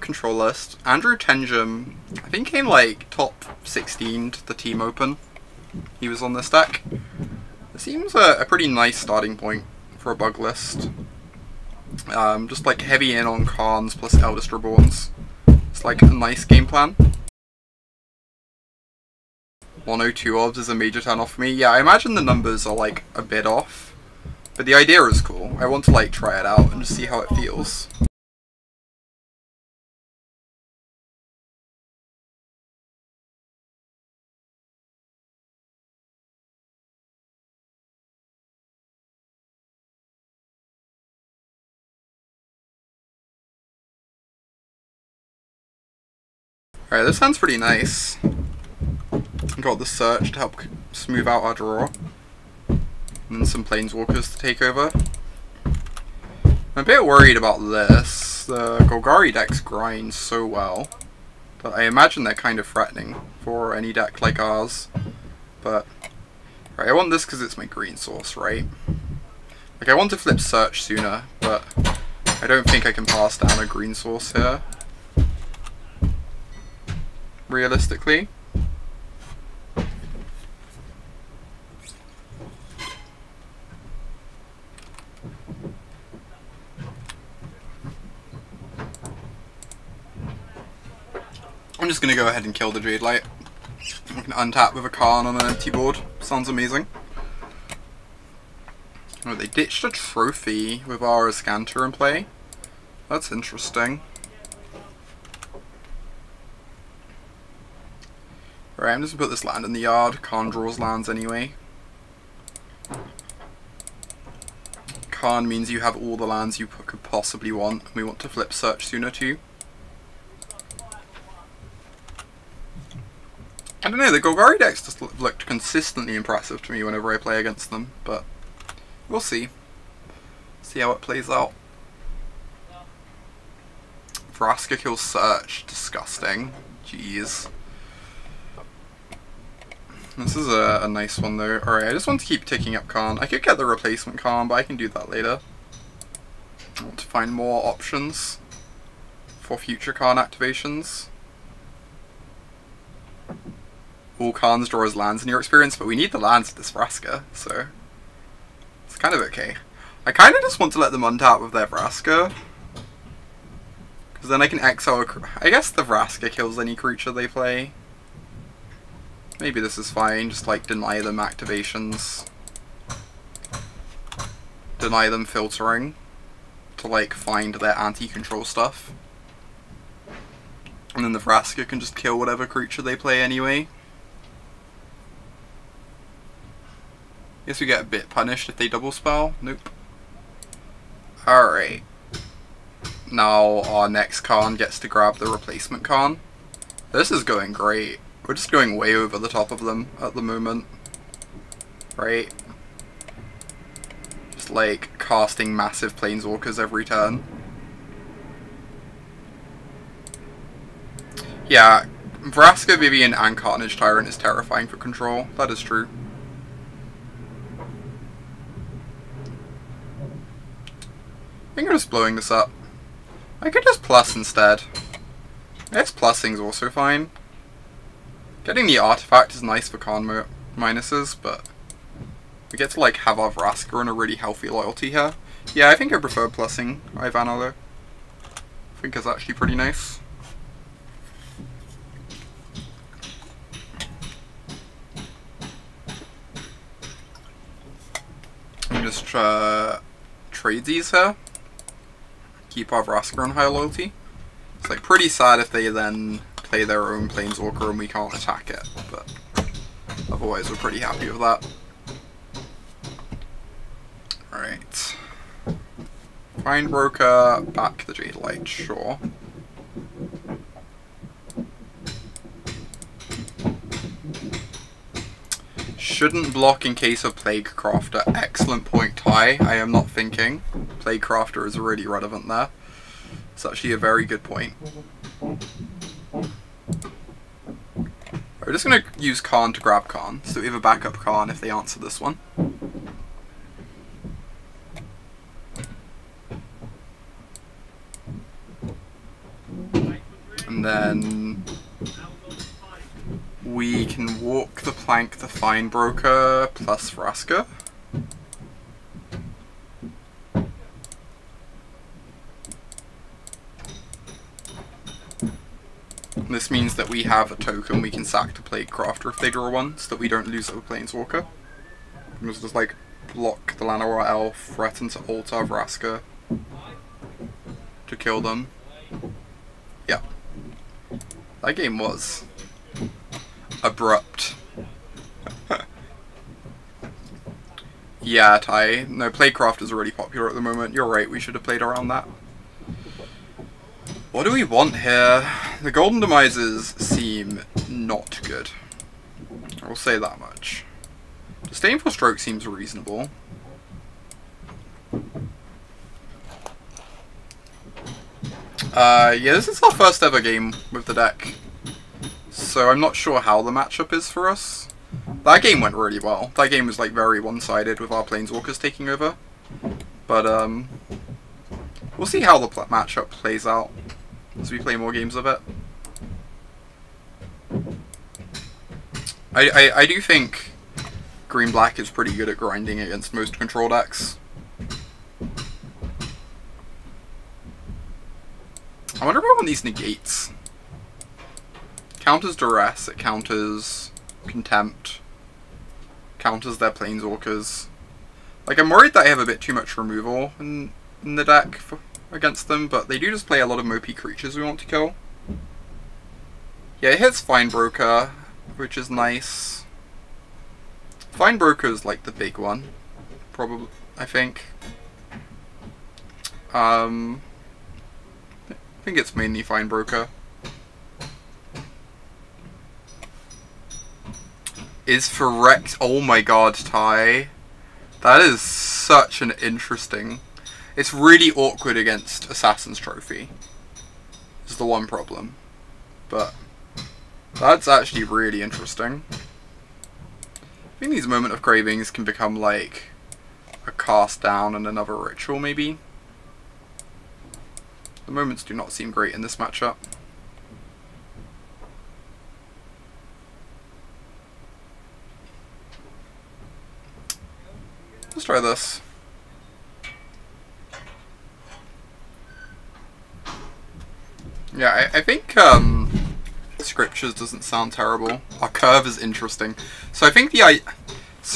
control list. Andrew Tenjum, I think came like top 16 to the team open. He was on this deck. It seems a pretty nice starting point for a bug list. Just like heavy in on Khans plus Eldest Reborns. It's like a nice game plan. 102 obs is a major turn off for me. Yeah, I imagine the numbers are like a bit off, but the idea is cool. I want to like try it out and just see how it feels. Alright, this sounds pretty nice. Got the search to help smooth out our draw. And then some planeswalkers to take over. I'm a bit worried about this. The Golgari decks grind so well that I imagine they're kind of threatening for any deck like ours. But, right, I want this because it's my green source, right? Like, I want to flip search sooner, but I don't think I can pass down a green source here. Realistically. I'm just gonna go ahead and kill the Jade Light. I can untap with a Khan on an empty board. Sounds amazing. Oh, they ditched a trophy with our Azcanta in play. That's interesting. Alright, I'm just gonna put this land in the yard. Khan draws lands anyway. Khan means you have all the lands you could possibly want, and we want to flip search sooner too. I don't know, the Golgari decks just looked consistently impressive to me whenever I play against them, but we'll see. See how it plays out. Vraska kills Search. Disgusting. Jeez. This is a nice one though. Alright, I just want to keep ticking up Khan. I could get the replacement Khan, but I can do that later. I want to find more options for future Khan activations. All Khans draw as lands in your experience, but we need the lands with this Vraska, so it's kind of okay. I kind of just want to let them untap with their Vraska, because then I can exile I guess the Vraska kills any creature they play. Maybe this is fine, just like deny them activations. Deny them filtering to like find their anti-control stuff. And then the Vraska can just kill whatever creature they play anyway. Guess we get a bit punished if they double spell. Nope. Alright. Now our next Khan gets to grab the replacement Khan. This is going great. We're just going way over the top of them at the moment. Right? Just like casting massive planeswalkers every turn. Yeah, Vraska, Vivian, and Carnage Tyrant is terrifying for control. That is true. I think I'm just blowing this up. I could just plus instead. I guess plussing's also fine. Getting the artifact is nice for Khan minuses, but we get to like have our Vraska on a really healthy loyalty here. Yeah, I think I prefer plussing Ivana though. I think it's actually pretty nice. I'm just trade these here. Keep our Vraska on high loyalty. It's like pretty sad if they then play their own Planeswalker and we can't attack it, but otherwise we're pretty happy with that. Alright. Find Broker, back the Jade Light, sure. Shouldn't block in case of Plaguecrafter. Excellent point, Ty. I am not thinking. Plaguecrafter is really relevant there. It's actually a very good point. We're just going to use Khan to grab Khan, so we have a backup Khan if they answer this one. And then we can walk the plank the Feinbroker plus Vraska. This means that we have a token we can sack to Plaguecrafter if they draw one, so that we don't lose our Planeswalker. We just like block the Llanowar Elf, threaten to alter Vraska to kill them. Yeah. That game was abrupt. Yeah, Ty. No, Plaguecraft is already popular at the moment. You're right, we should have played around that. What do we want here? The Golden Demises seem not good. I will say that much. Disdainful Stroke seems reasonable. Yeah, this is our first ever game with the deck. So I'm not sure how the matchup is for us. That game went really well. That game was like very one-sided with our Planeswalkers taking over. But we'll see how the matchup plays out as we play more games of it. I do think Green-Black is pretty good at grinding against most control decks. I wonder if I want these negates. Counters Duress, it counters Contempt, counters their Planeswalkers. Like, I'm worried that I have a bit too much removal in the deck against them, but they do just play a lot of mopey creatures we want to kill. Yeah, it hits Feinbroker, which is nice. Feinbroker is like the big one, probably, I think. I think it's mainly Feinbroker. Is Phyrex... Oh my god, Ty. That is such an interesting... It's really awkward against Assassin's Trophy. Is the one problem. But that's actually really interesting. I think these Moment of Cravings can become like a cast down and another ritual, maybe. The moments do not seem great in this matchup. Let's try this. Yeah, I think Scriptures doesn't sound terrible. Our curve is interesting. So I think I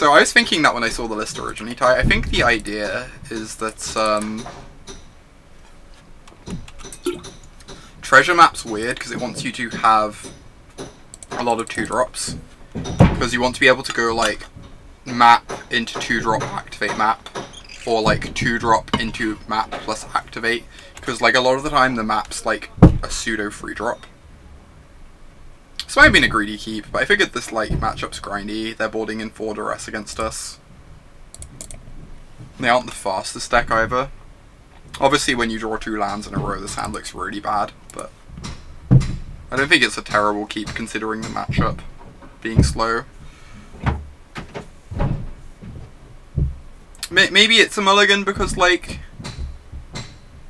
was thinking that when I saw the list originally, Ty. I think the idea is that Treasure Map's weird because it wants you to have a lot of 2-drops. Because you want to be able to go like map into 2-drop activate map, or like 2-drop into map plus activate, because like a lot of the time the map's like a pseudo 3-drop. This might have been a greedy keep, but I figured this like matchup's grindy. They're boarding in 4 duress against us. They aren't the fastest deck either. Obviously when you draw 2 lands in a row this hand looks really bad, but I don't think it's a terrible keep considering the matchup being slow. Maybe it's a mulligan because, like,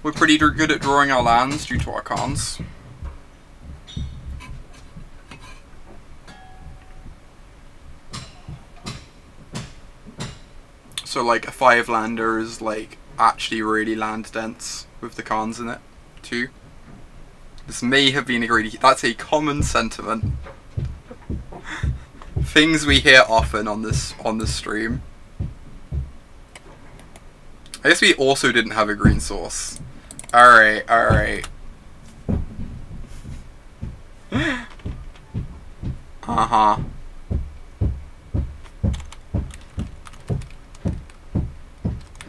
we're pretty good at drawing our lands due to our cons. So, like, a 5-lander is, like, actually really land dense with the cons in it, too. This may have been a greedy... That's a common sentiment. Things we hear often on this stream. I guess we also didn't have a green source. Alright, alright. Uh-huh.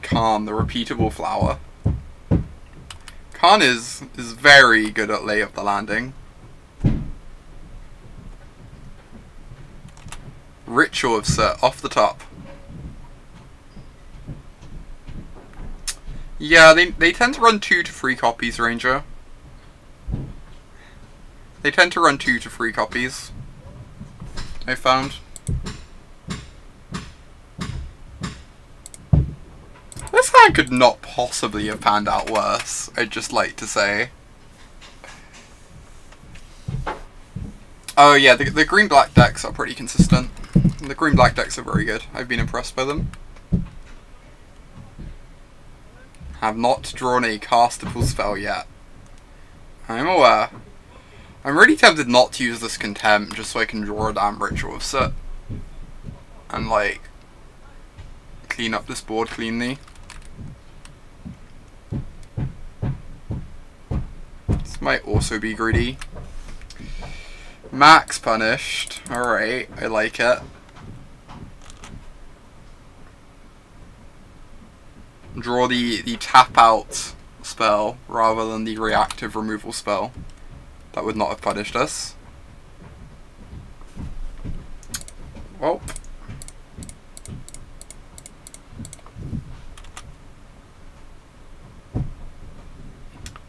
Khan, the repeatable flower. Khan is very good at lay up the landing. Ritual of Set off the top. Yeah, they tend to run 2 to 3 copies, Ranger. They tend to run 2 to 3 copies, I found. This hand could not possibly have panned out worse, I'd just like to say. Oh yeah, the green-black decks are pretty consistent. The green-black decks are very good. I've been impressed by them. Have not drawn a castable spell yet. I'm aware. I'm really tempted not to use this Contempt just so I can draw a damn Ritual of Soot. And like, clean up this board cleanly. This might also be greedy. Max punished. Alright, I like it. Draw the tap out spell rather than the reactive removal spell. That would not have punished us. Well.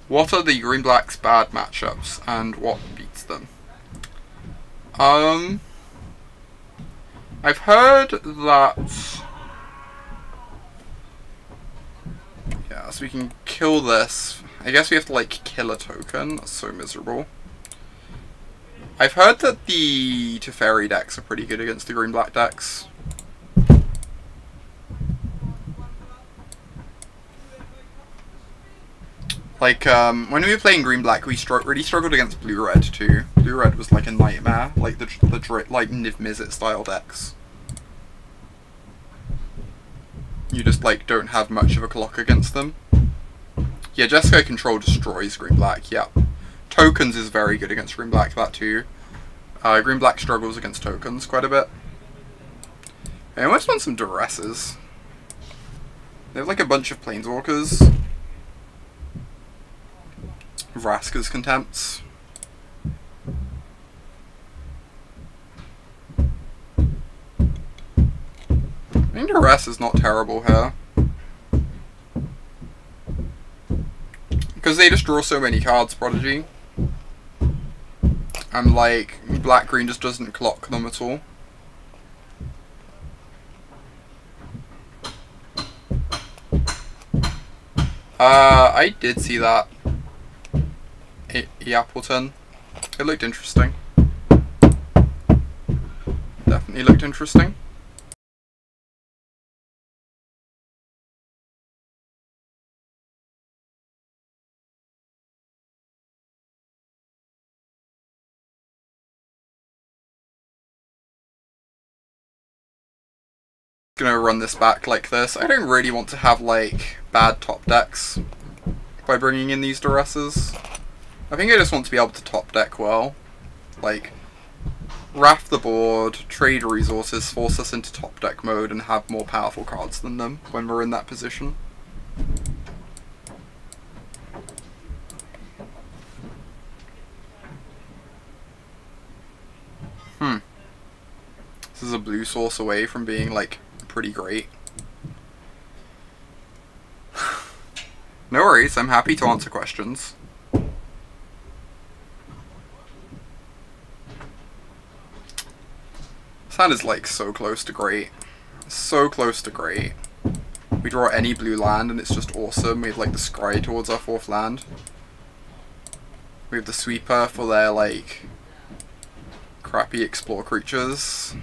What are the green-black's bad matchups and what beats them? I've heard that... Yeah, so we can kill this. I guess we have to, like, kill a token. That's so miserable. I've heard that the Teferi decks are pretty good against the green-black decks. Like, when we were playing green-black, we really struggled against blue-red, too. Blue-red was like a nightmare, like the like Niv Mizzet style decks. You just, like, don't have much of a clock against them. Yeah, Jeskai Control destroys green-black, yeah. Tokens is very good against green-black, that too. Green-black struggles against tokens quite a bit. I almost want some Duresses. They have, like, a bunch of Planeswalkers. Vraska's Contempts. I think Duress is not terrible here. Because they just draw so many cards, Prodigy. And like, black-green just doesn't clock them at all. I did see that. Appleton. It looked interesting. Definitely looked interesting. Gonna run this back like this. I don't really want to have like bad top decks by bringing in these Duresses. I think I just want to be able to top deck well. Like, raft the board, trade resources, force us into top deck mode, and have more powerful cards than them when we're in that position. This is a blue source away from being, like, pretty great. No worries, I'm happy to answer questions. This hand is like so close to great. So close to great. We draw any blue land and it's just awesome. We have like the Scry towards our 4th land. We have the Sweeper for their like crappy explore creatures.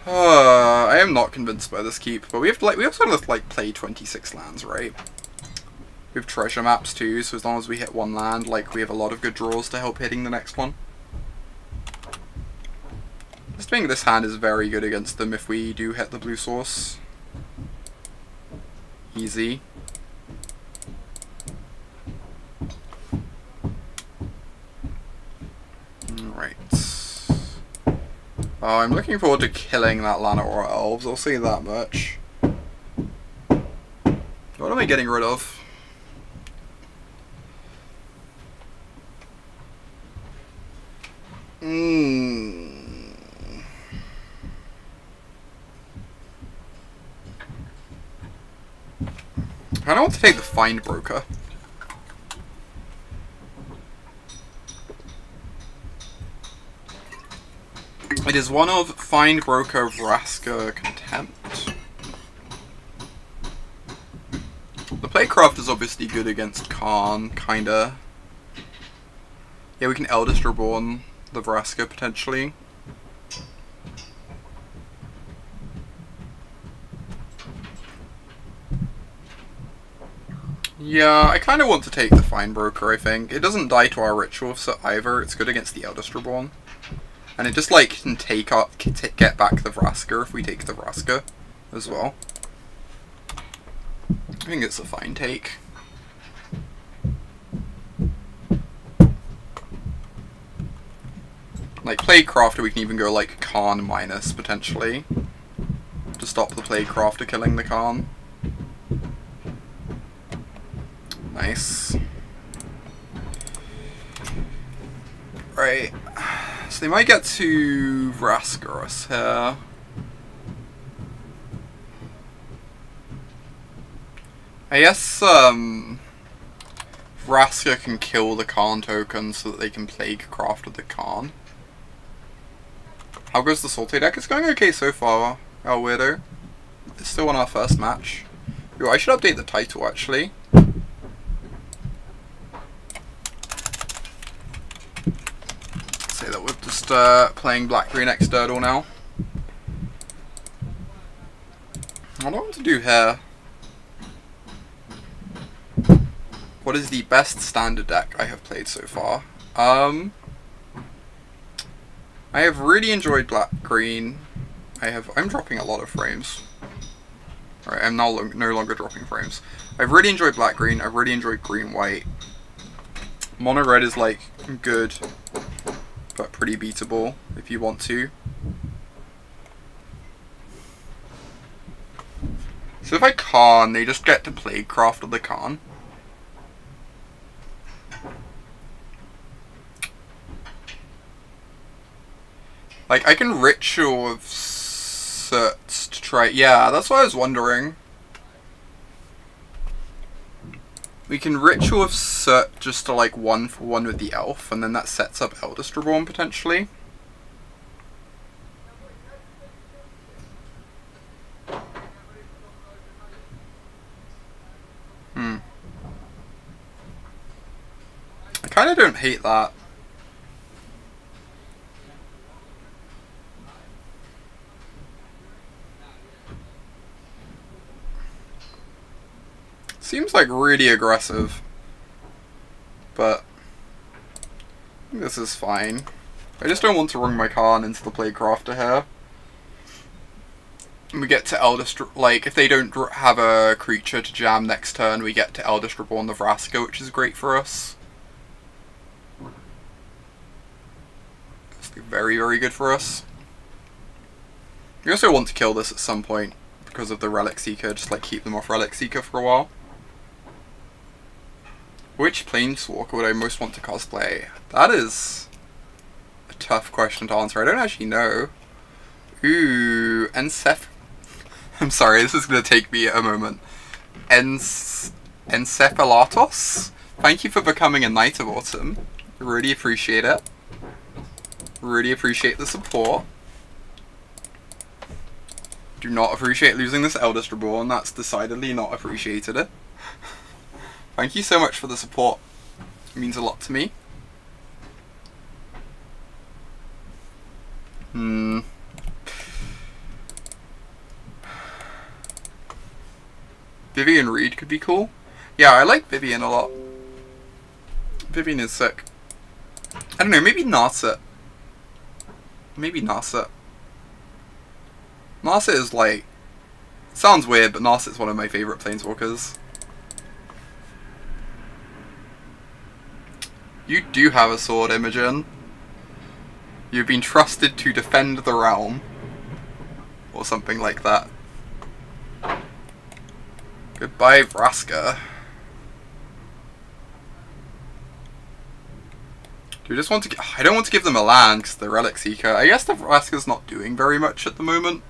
I am not convinced by this keep, but we have to like, we also have to like play 26 lands, right? We have treasure maps too, so as long as we hit one land, like, we have a lot of good draws to help hitting the next one. I just think this hand is very good against them if we do hit the blue source. Easy. Alright. Oh, I'm looking forward to killing that Llanowar Elves, I'll say that much. What am I getting rid of? I don't want to take the Find Broker. It is one of Find Broker, Vraska, Contempt. The Plaguecraft is obviously good against Karn, kinda. Yeah, we can Eldest Reborn the Vraska potentially. Yeah, I kind of want to take the Fine Broker, I think. It doesn't die to our Rituals either, it's good against the Eldest Reborn. And it just, like, can get back the Vraska if we take the Vraska as well. I think it's a fine take. Like, Plaguecrafter, we can even go, like, Karn minus, potentially. To stop the Plaguecrafter killing the Karn. Nice. Right. So they might get to Vraskaros here. I guess, Vraska can kill the Karn token so that they can Plaguecraft with the Karn. How goes the Saute deck? It's going okay so far, our weirdo. It's still on our first match. Yo, I should update the title, actually. Say that we're just playing Black-Green External now. What do I want to do here? What is the best standard deck I have played so far? I have really enjoyed Black-Green. I'm dropping a lot of frames. Alright, I'm no longer dropping frames. I've really enjoyed Black-Green. I've really enjoyed Green-White. Mono-Red is, like, good, but pretty beatable if you want to. So if I Karn, they just get to Plaguecraft with the Karn. Like, I can Ritual of Certs to try... Yeah, that's what I was wondering. We can Ritual of Cert just to, like, 1-for-1 with the Elf, and then that sets up Eldest Reborn, potentially. I kinda don't hate that. Seems like really aggressive, but I think this is fine. I just don't want to run my Karn into the Plaguecrafter here. And we get to Eldest, like, if they don't have a creature to jam next turn, we get to Eldest Reborn the Vraska, which is great for us. It's very, very good for us. We also want to kill this at some point because of the Relic Seeker, just like keep them off Relic Seeker for a while. Which Planeswalker would I most want to cosplay? That is a tough question to answer. I don't actually know. Ooh, I'm sorry, this is going to take me a moment. Encephalatos? Thank you for becoming a Knight of Autumn. Really appreciate it. Really appreciate the support. Do not appreciate losing this Eldest Reborn. That's decidedly not appreciated it. Thank you so much for the support. It means a lot to me. Vivian Reed could be cool. Yeah, I like Vivian a lot. Vivian is sick. I don't know, maybe Narset. Maybe Narset. Narset is like... Sounds weird, but Narset is one of my favourite Planeswalkers. You do have a sword, Imogen. You've been trusted to defend the realm. Or something like that. Goodbye, Vraska. Do we just want to... I don't want to give them a land because the Relic Seeker. I guess the Vraska's not doing very much at the moment.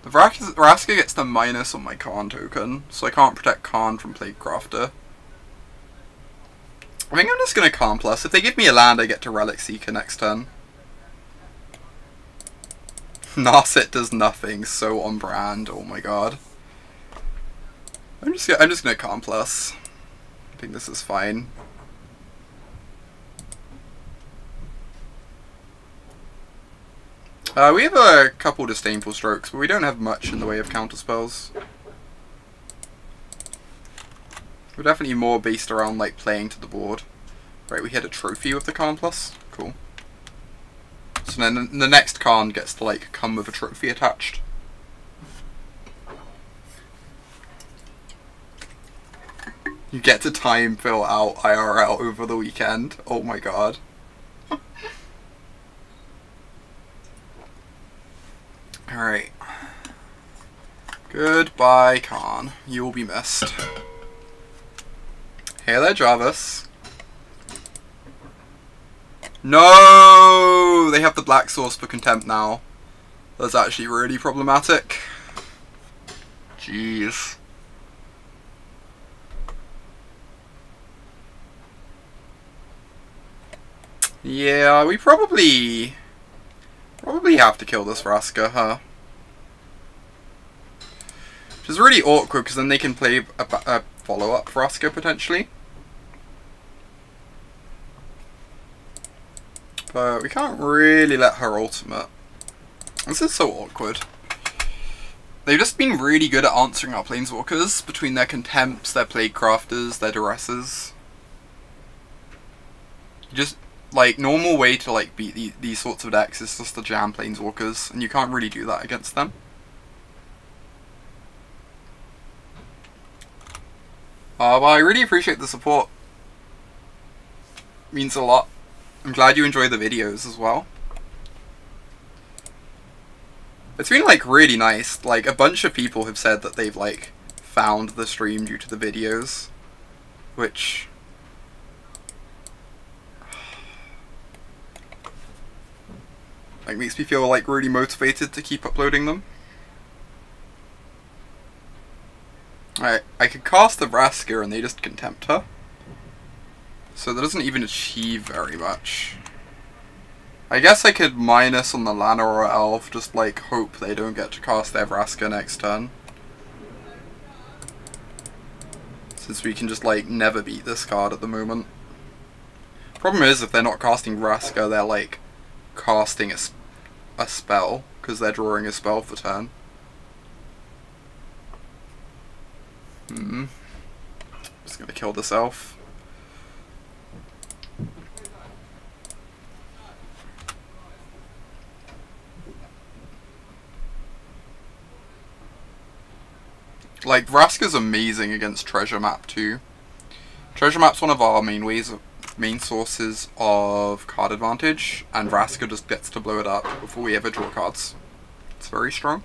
The Vraska gets the minus on my Karn token, so I can't protect Karn from Plaguecrafter. I think I'm just going to Karn Plus. If they give me a land, I get to Relic Seeker next turn. Narset does nothing, so on brand, oh my god. I'm just gonna Karn Plus. I think this is fine. We have a couple Disdainful Strokes, but we don't have much in the way of counterspells. We're definitely more based around like playing to the board. Right, we hit a trophy with the Karn Plus. Cool. So then the next Karn gets to like come with a trophy attached. You get to time fill out IRL over the weekend. Oh my god. Alright. Goodbye, Karn. You will be missed. Hey there, Jarvis. No! They have the Black Source for Contempt now. That's actually really problematic. Jeez. Yeah, we probably have to kill this Vraska, huh? Which is really awkward, because then they can play a follow-up Vraska, potentially. But we can't really let her ultimate. This is so awkward. They've just been really good at answering our Planeswalkers, between their Contempts, their Plaguecrafters, their Duresses. Just, like, normal way to, like, beat these sorts of decks is just to jam Planeswalkers, and you can't really do that against them. Well, I really appreciate the support. It means a lot. I'm glad you enjoy the videos as well. It's been, like, really nice. Like, a bunch of people have said that they've, like, found the stream due to the videos. Which... like, makes me feel, like, really motivated to keep uploading them. Alright, I could cast the Vraska and they just Contempt her. So that doesn't even achieve very much. I guess I could minus on the Lana or Elf, just like hope they don't get to cast their Vraska next turn. Since we can just like never beat this card at the moment. Problem is if they're not casting Vraska, they're like casting a spell, because they're drawing a spell for turn. Just gonna kill this elf. Like, Vraska's amazing against Treasure Map too. Treasure Map's one of our main sources of card advantage, and Vraska just gets to blow it up before we ever draw cards. It's very strong.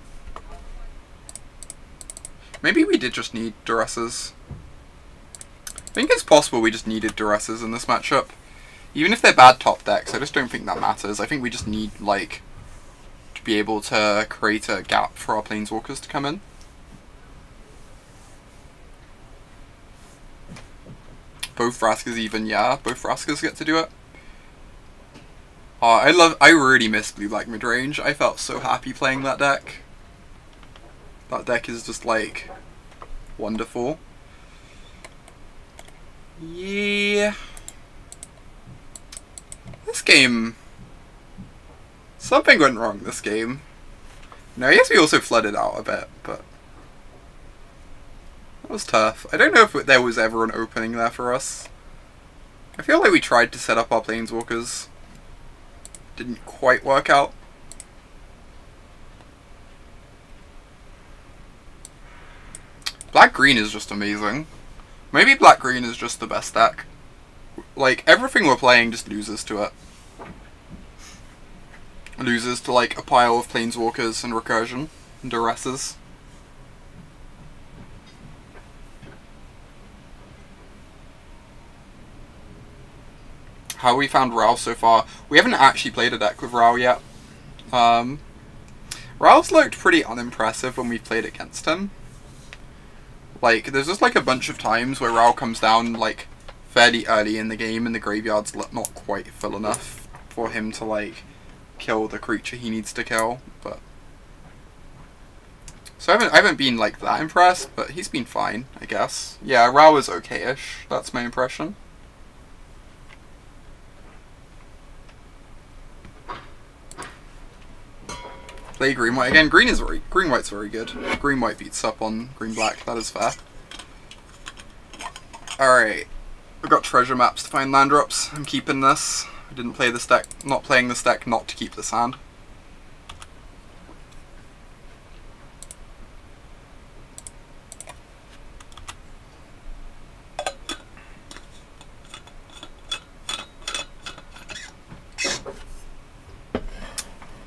Maybe we did just need Duresses. I think it's possible we just needed Duresses in this matchup. Even if they're bad top decks, I just don't think that matters. I think we just need, like, to be able to create a gap for our Planeswalkers to come in. Both Vraskas even, yeah, both Vraskas get to do it. I really miss Blue-Black Midrange. I felt so happy playing that deck. That deck is just, like, wonderful. Yeah. This game... something went wrong this game. No, I guess we also flooded out a bit, but... that was tough. I don't know if there was ever an opening there for us. I feel like we tried to set up our Planeswalkers. Didn't quite work out. Black-green is just amazing. Maybe black-green is just the best deck. Like, everything we're playing just loses to it. Loses to, like, a pile of Planeswalkers and Recursion and Duresses. How we found Ral so far. We haven't actually played a deck with Ral yet. Ral's looked pretty unimpressive when we played against him. Like, there's just like a bunch of times where Ral comes down like fairly early in the game and the graveyard's not quite full enough for him to like kill the creature he needs to kill, but So I haven't been like that impressed, but he's been fine, I guess. Yeah, Rao is okay-ish. That's my impression. Play green white again. Green white's very good. Green white beats up on green black. That is fair. All right, I've got treasure maps to find land drops. I'm keeping this. I didn't play this deck. Not playing this deck not to keep this hand.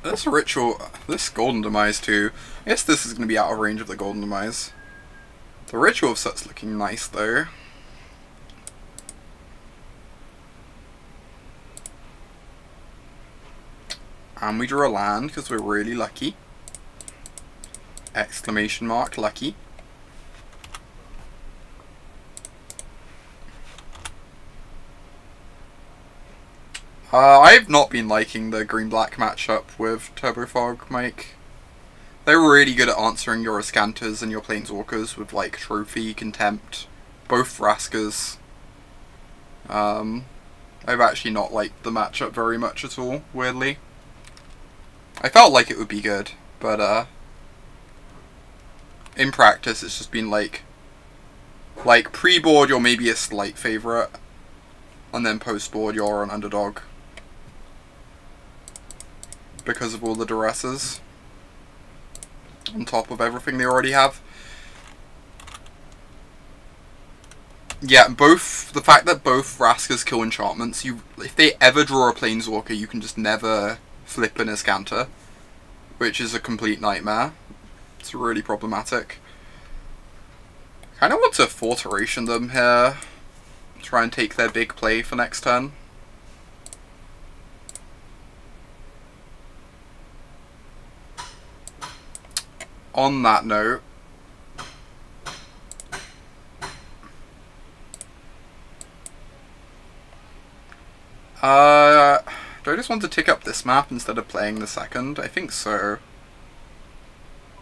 This ritual, this Golden Demise too. I guess this is going to be out of range of the Golden Demise. The Ritual set's looking nice though. And we draw a land because we're really lucky. Exclamation mark, lucky. I've not been liking the green-black matchup with Turbofog, Mike. They're really good at answering your Ascantas and your Planeswalkers with, like, Trophy, Contempt, both Vraskers. I've actually not liked the matchup very much at all, weirdly. I felt like it would be good, but, in practice it's just been, like pre-board you're maybe a slight favourite, and then post-board you're an underdog. Because of all the duresses on top of everything they already have. Yeah, the fact that both Vraskers kill enchantments, if they ever draw a Planeswalker, you can just never flip an Azcanta, which is a complete nightmare. It's really problematic. I kind of want to Forteration them here, try and take their big play for next turn. On that note, do I just want to tick up this map instead of playing the second? I think so.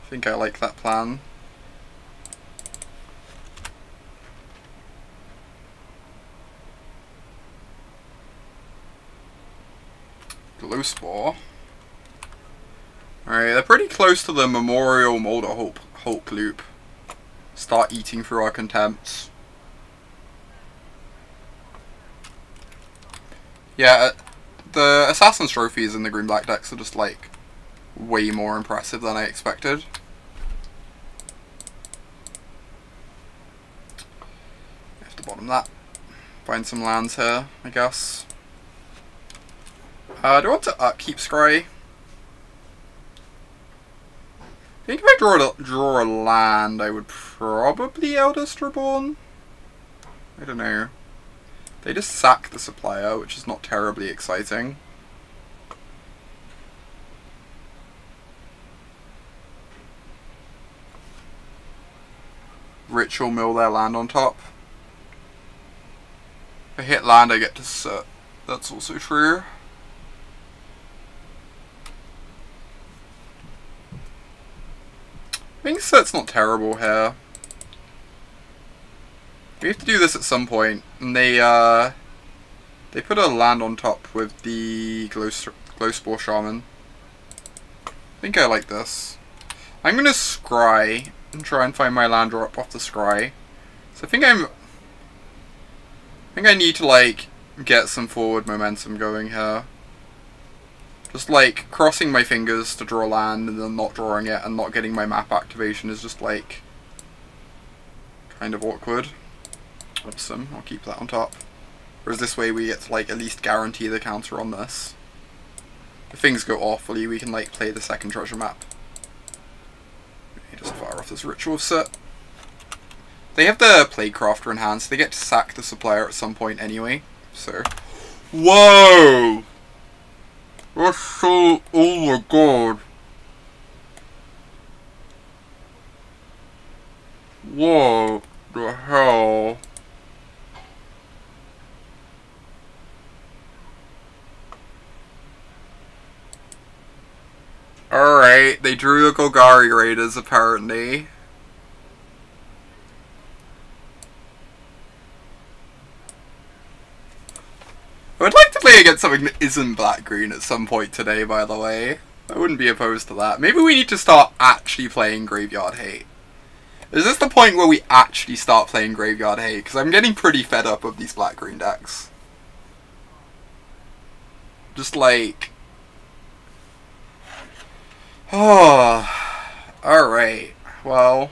I think I like that plan. Glowspore. Alright, they're pretty close to the Memorial Molder Hulk loop. Start eating through our Contempts. Yeah, the Assassin's Trophies in the green-black decks are just, like, way more impressive than I expected. I have to bottom that. Find some lands here, I guess. Do I want to upkeep Scry? I think if I draw a land, I would probably Eldest Reborn. I don't know. They just sack the Supplier, which is not terribly exciting. Ritual mill their land on top. If I hit land, I get to sit. That's also true. I think Sit's not terrible here. We have to do this at some point, and they put a land on top with the Glowspore Shaman. I think I like this. I'm gonna Scry and try and find my land drop off the Scry. So I think I need to, like, get some forward momentum going here. Just, like, crossing my fingers to draw land and then not drawing it and not getting my map activation is just, like, kind of awkward. Awesome, I'll keep that on top. Whereas this way we get to, like, at least guarantee the counter on this. If things go awfully, we can, like, play the second treasure map. Just fire off this Ritual set. They have the Plaguecrafter in hand, so they get to sack the Supplier at some point anyway. So, whoa! That's so, oh my god. What the hell? Alright. Right, they drew a Golgari Raiders apparently. I would like to play against something that isn't black-green at some point today, by the way. I wouldn't be opposed to that. Maybe we need to start actually playing Graveyard Hate. Is this the point where we actually start playing Graveyard Hate? Because I'm getting pretty fed up of these black-green decks. Just like... Oh... Alright. Well...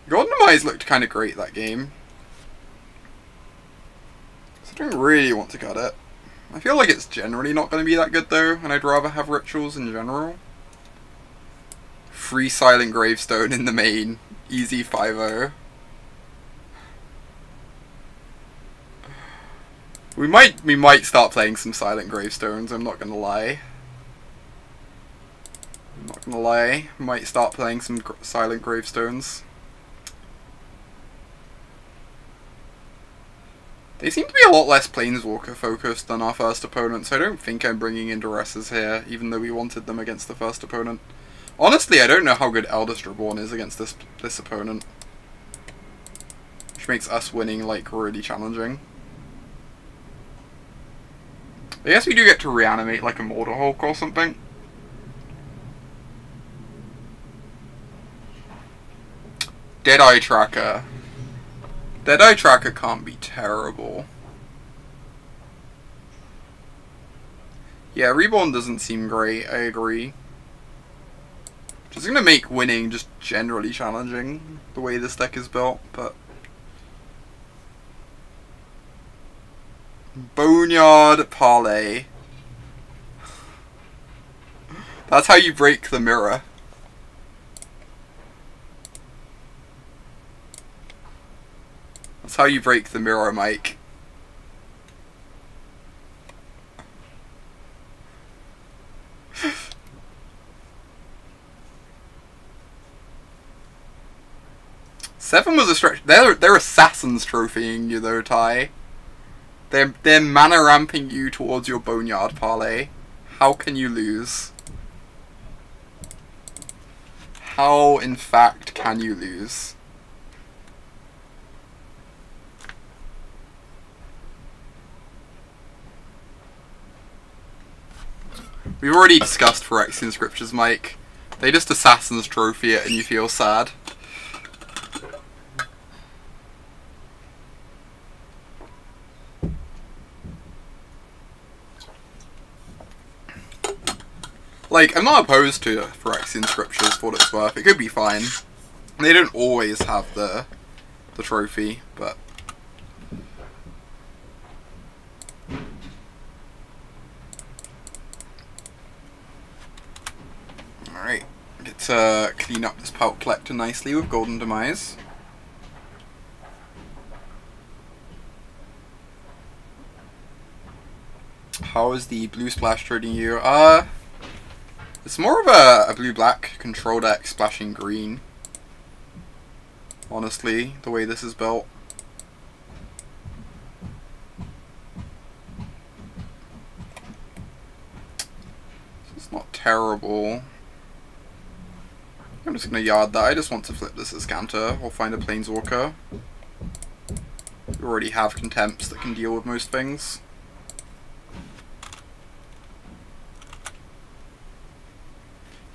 Golden Demise looked kind of great that game. I don't really want to cut it. I feel like it's generally not going to be that good though, and I'd rather have rituals in general. Free Silent Gravestone in the main. Easy 5-0. We might start playing some Silent Gravestones, I'm not gonna lie. Might start playing some Silent Gravestones. They seem to be a lot less Planeswalker focused than our first opponent, so I don't think I'm bringing in Duresses here, even though we wanted them against the first opponent. Honestly, I don't know how good Eldest Reborn is against this opponent. Which makes us winning, like, really challenging. I guess we do get to reanimate, like, a Mortar Hulk or something. Deadeye Tracker. Deadeye Tracker can't be terrible. Yeah, Reborn doesn't seem great, I agree. Which is going to make winning just generally challenging, the way this deck is built, but... Boneyard Parlay. That's how you break the mirror. That's how you break the mirror, Mike. Seven was a stretch. They're assassins trophying you though, Ty. They're mana ramping you towards your Boneyard Parlay. How can you lose? How, in fact, can you lose? We've already discussed Phyrexian Scriptures, Mike. They just Assassin's Trophy it and you feel sad. Like, I'm not opposed to Phyrexian Scriptures for what it's worth. It could be fine. They don't always have the trophy, but... Alright, get to clean up this Pelt Collector nicely with Golden Demise. How is the blue splash treating you? It's more of a blue-black control deck splashing green. Honestly, the way this is built. It's not terrible. I'm just going to yard that. I just want to flip this as Scanter or find a Planeswalker. We already have Contempts that can deal with most things.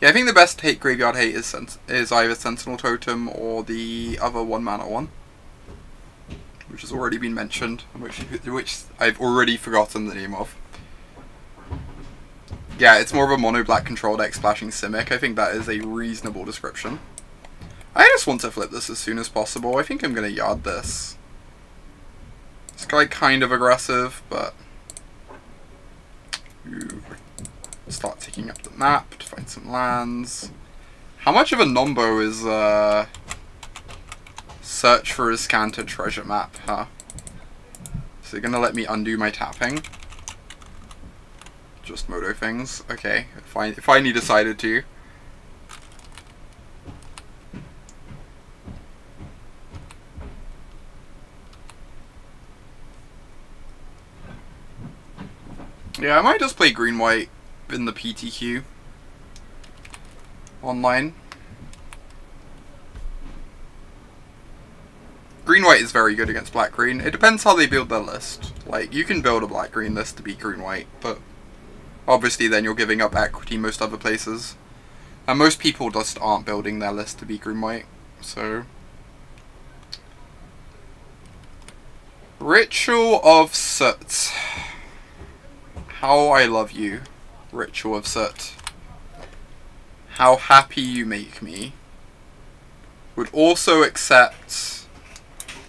Yeah, I think the best Graveyard Hate is either Sentinel Totem or the other 1-mana one, which has already been mentioned, which I've already forgotten the name of. Yeah, it's more of a mono-black control deck splashing Simic. I think that is a reasonable description. I just want to flip this as soon as possible. I think I'm going to yard this. It's like kind of aggressive, but... Ooh. Start ticking up the map to find some lands. How much of a nombo is search for a Scanter treasure map, huh? Is it gonna let me undo my tapping? Just moto things. Okay, if I finally decided to. Yeah, I might just play green-white in the PTQ. online. Green-white is very good against black-green. It depends how they build their list. Like, you can build a black-green list to beat green-white, but obviously then you're giving up equity most other places. And most people just aren't building their list to beat green-white, so... Ritual of Soot. How I love you, Ritual of Soot. How happy you make me. Would also accept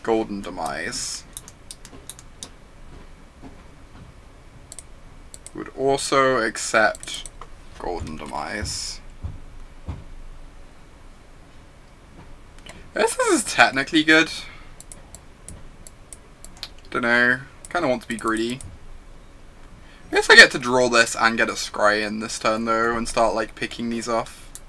Golden Demise. Would also accept Golden Demise. This is technically good. Don't know. Kind of want to be greedy. I guess I get to draw this and get a scry in this turn though, and start like picking these off.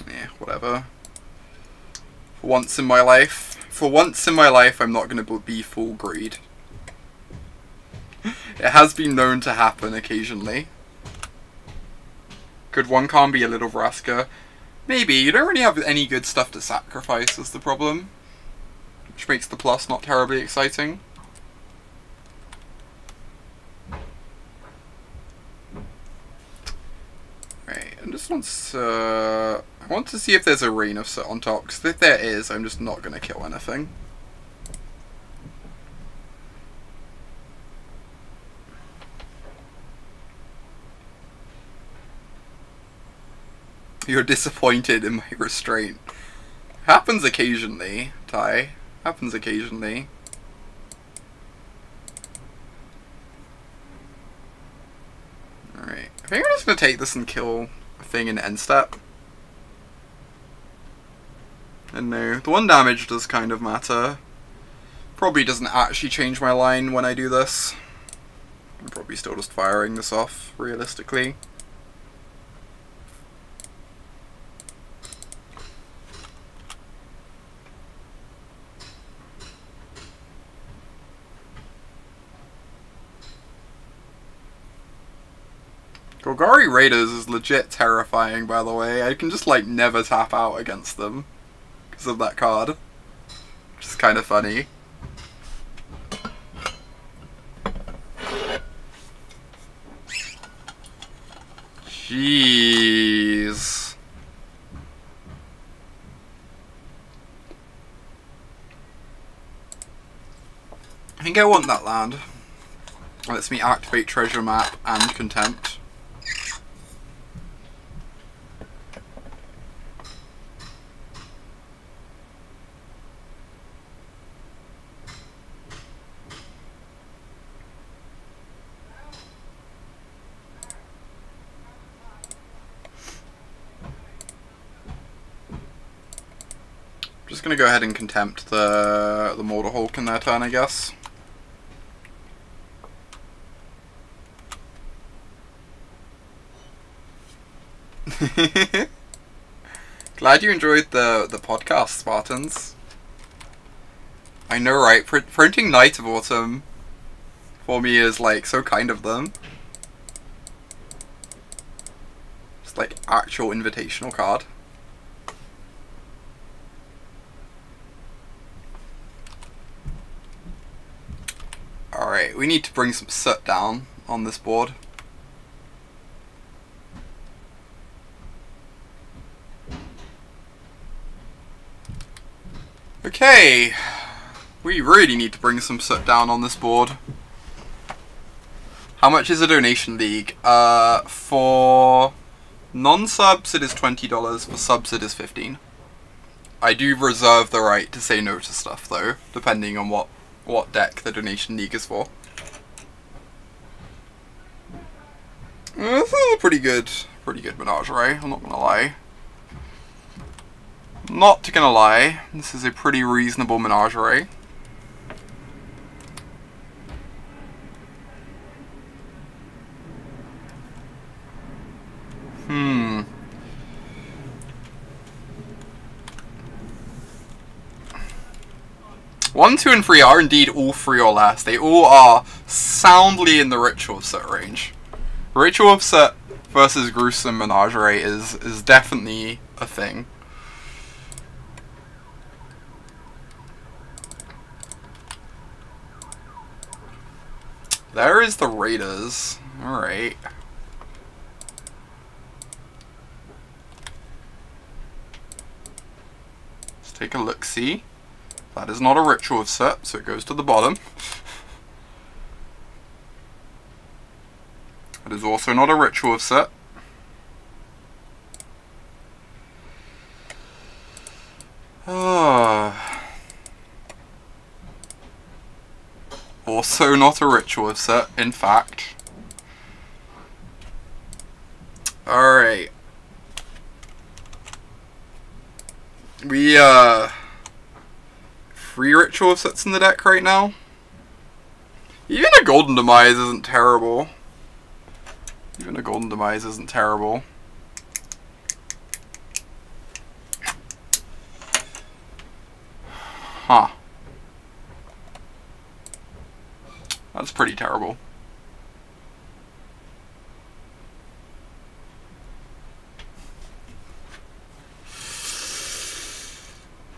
Yeah, whatever. For once in my life, I'm not going to be full greed. It has been known to happen occasionally. Could one card be a little Vraska? Maybe. You don't really have any good stuff to sacrifice is the problem. Which makes the plus not terribly exciting. Right, I just want to... I want to see if there's a Rain of Soot on top, because if there is, I'm just not going to kill anything. You're disappointed in my restraint. Happens occasionally, Ty. Happens occasionally. Alright. I think I'm just going to take this and kill a thing in end step. And no, the 1 damage does kind of matter. Probably doesn't actually change my line when I do this. I'm probably still just firing this off, realistically. Golgari Raiders is legit terrifying, by the way. I can just, like, never tap out against them because of that card. Which is kind of funny. Jeez. I think I want that land. It lets me activate Treasure Map and Contempt. Just gonna go ahead and Contempt the Mortar Hulk in their turn, I guess. Glad you enjoyed the podcast, Spartans. I know, right? Printing Night of Autumn for me is like so kind of them. It's like actual invitational card. Alright, we need to bring some soot down on this board. Okay, we really need to bring some soot down on this board. How much is a donation league? For non-subs it is $20, for subs it is $15. I do reserve the right to say no to stuff though, depending on what deck the donation league is for. This is a pretty good menagerie, I'm not gonna lie. Not gonna lie, this is a pretty reasonable menagerie. 1, 2, and 3 are indeed all 3 or less. They all are soundly in the Ritual of Soot range. Ritual of Soot versus Gruesome Menagerie is definitely a thing. There is the Raiders. Alright. Let's take a look-see. That is not a Ritual of Soot, so it goes to the bottom. It is also not a Ritual of Soot. Also not a Ritual of Soot, in fact. Alright. We, 3 Ritual of Soots in the deck right now. Even a Golden Demise isn't terrible. Even a Golden Demise isn't terrible. Huh. That's pretty terrible.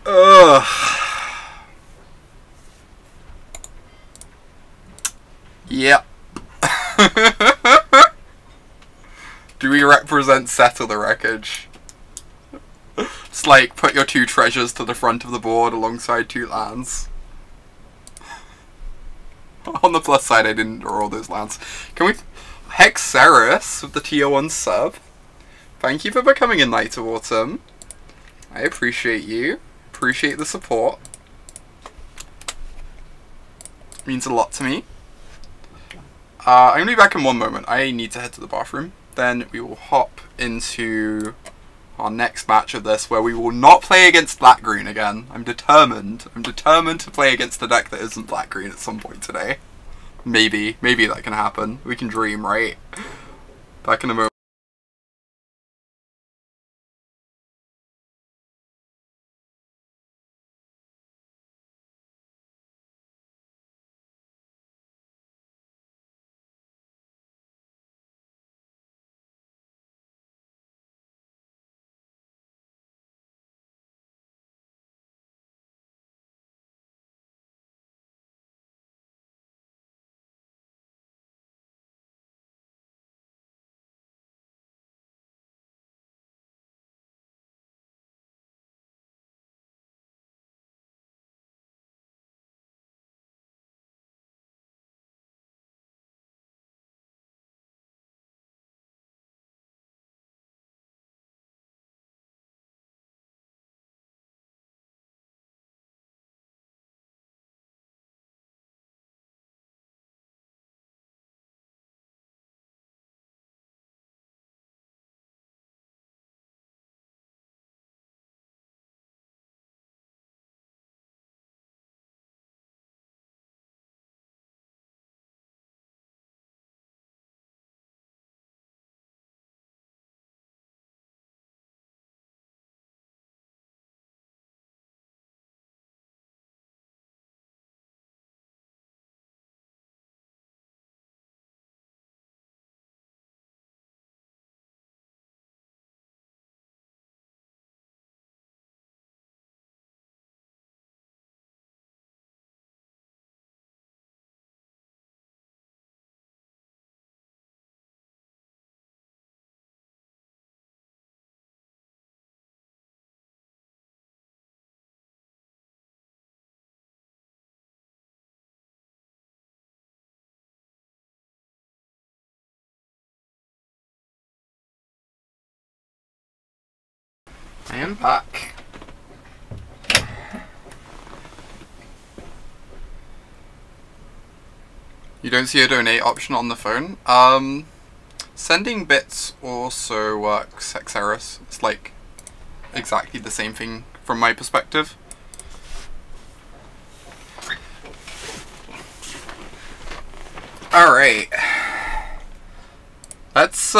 Ugh. Yep. Do we represent Settle the Wreckage? It's like, put your 2 treasures to the front of the board alongside 2 lands. On the plus side, I didn't draw all those lands. Can we... Hexeris with the tier 1 sub. Thank you for becoming a Knight of Autumn. I appreciate you. Appreciate the support. Means a lot to me. I'm going to be back in 1 moment. I need to head to the bathroom. Then we will hop into our next match of this, where we will not play against black-green again. I'm determined. I'm determined to play against a deck that isn't black-green at some point today. Maybe that can happen. We can dream, right? Back in a moment. I am back. You don't see a donate option on the phone? Sending bits also works, Hexeris. It's like exactly the same thing from my perspective. Alright. Let's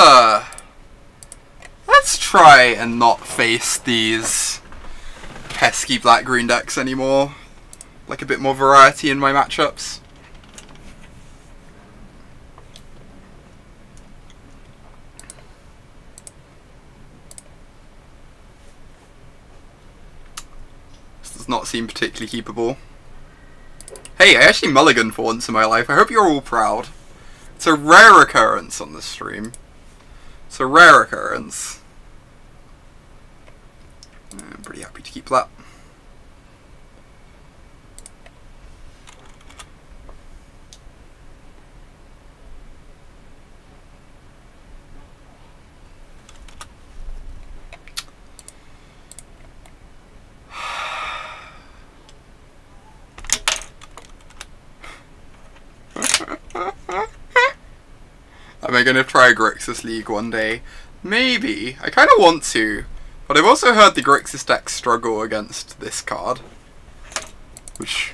try and not face these pesky black-green decks anymore. like a bit more variety in my matchups. This does not seem particularly keepable. Hey, I actually mulliganed for once in my life. I hope you're all proud. It's a rare occurrence on this stream. It's a rare occurrence. I'm pretty happy to keep that. Am I going to try Grixis League one day? Maybe. I kind of want to. But I've also heard the Grixis deck struggle against this card. Which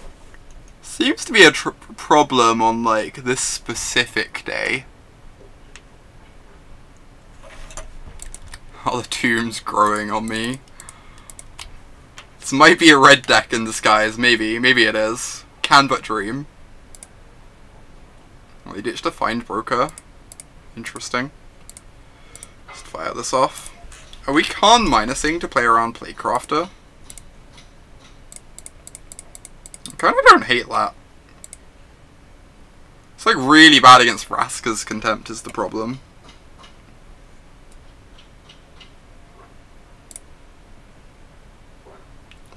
seems to be a problem on, like, this specific day. Oh, the tomb's growing on me. This might be a red deck in disguise. Maybe. Maybe it is. Can but dream. Well, he ditched a Find Broker. Interesting. Let's fire this off. Are we Khan minusing to play around Playcrafter? I kinda don't hate that. It's like really bad against Vraska's Contempt is the problem.